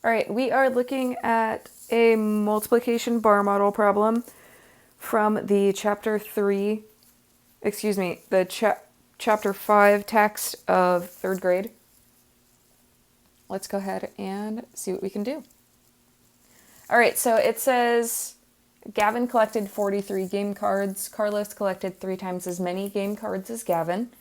All right, we are looking at a multiplication bar model problem from the chapter 5 text of 3rd grade. Let's go ahead and see what we can do. All right, so it says Gavin collected 43 game cards. Carlos collected 3 times as many game cards as Gavin.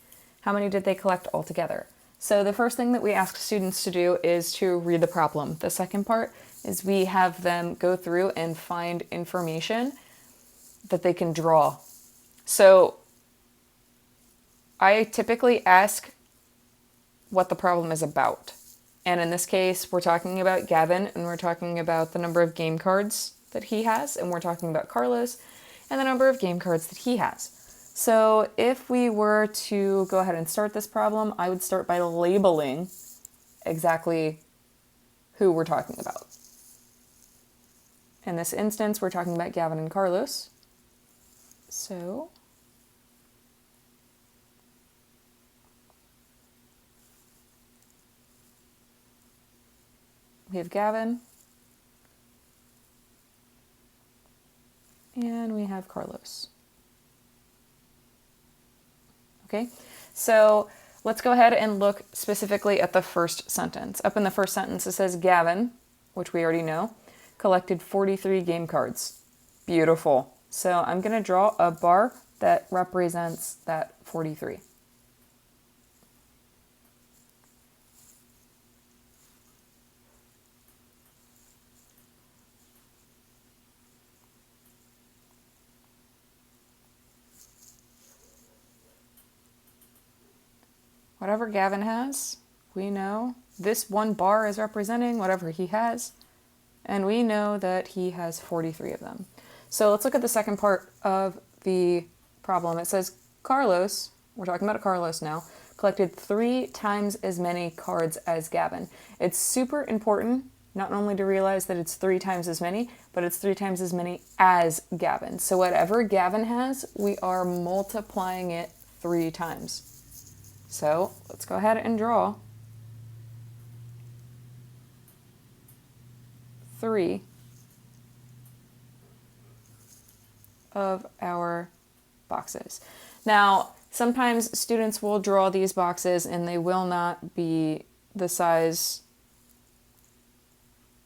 How many did they collect altogether? So the first thing that we ask students to do is to read the problem. The second part is we have them go through and find information that they can draw. So I typically ask what the problem is about. And in this case, we're talking about Gavin, and we're talking about the number of game cards that he has, and we're talking about Carlos and the number of game cards that he has. So if we were to go ahead and start this problem, I would start by labeling exactly who we're talking about. In this instance, we're talking about Gavin and Carlos. So we have Gavin and we have Carlos. Okay, so let's go ahead and look specifically at the first sentence. Up in the first sentence, it says Gavin, which we already know, collected 43 game cards. Beautiful. So I'm going to draw a bar that represents that 43. Whatever Gavin has, we know this one bar is representing whatever he has, and we know that he has 43 of them. So let's look at the second part of the problem. It says Carlos, we're talking about Carlos now, collected 3 times as many cards as Gavin. It's super important not only to realize that it's 3 times as many, but it's 3 times as many as Gavin. So whatever Gavin has, we are multiplying it 3 times. So let's go ahead and draw 3 of our boxes. Now, sometimes students will draw these boxes and they will not be the size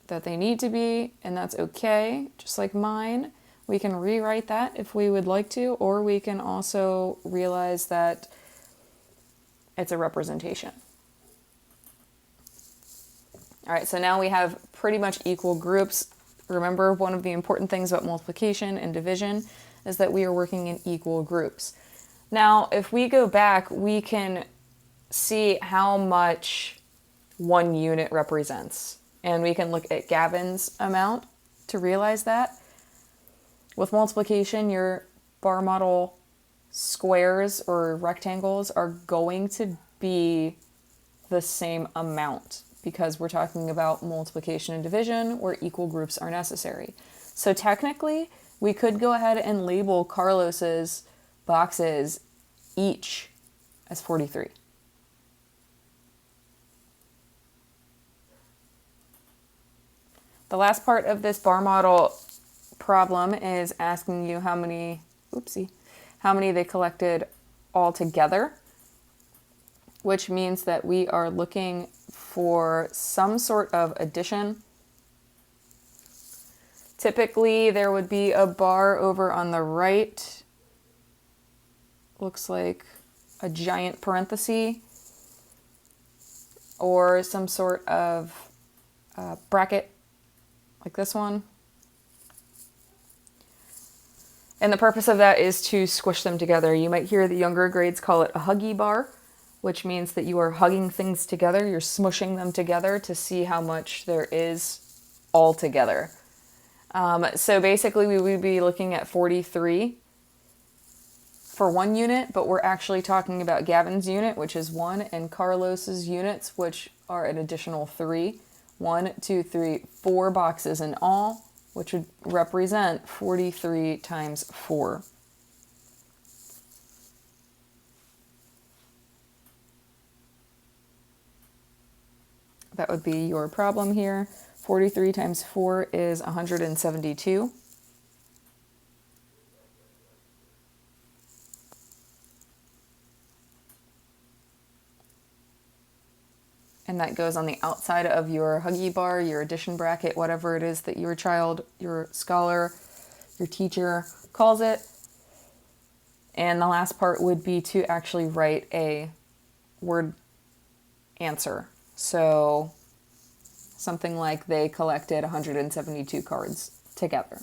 that they need to be, and that's okay, just like mine. We can rewrite that if we would like to, or we can also realize that it's a representation. All right, so now we have pretty much equal groups. Remember, one of the important things about multiplication and division is that we are working in equal groups. Now, if we go back, we can see how much 1 unit represents. And we can look at Gavin's amount to realize that. With multiplication, your bar model squares or rectangles are going to be the same amount because we're talking about multiplication and division where equal groups are necessary. So technically, we could go ahead and label Carlos's boxes each as 43. The last part of this bar model problem is asking you how many they collected all together, which means that we are looking for some sort of addition. Typically, there would be a bar over on the right. Looks like a giant parenthesis or some sort of bracket like this one. And the purpose of that is to squish them together. You might hear the younger grades call it a huggy bar, which means that you are hugging things together. You're smushing them together to see how much there is all together. So basically we would be looking at 43 for 1 unit, but we're actually talking about Gavin's unit, which is 1, and Carlos's units, which are an additional 3. 1, 2, 3, 4 boxes in all, which would represent 43 times 4. That would be your problem here. 43 times 4 is 172. And that goes on the outside of your Huggy bar, your addition bracket, whatever it is that your child, your scholar, your teacher calls it. And the last part would be to actually write a word answer. So something like they collected 172 cards together.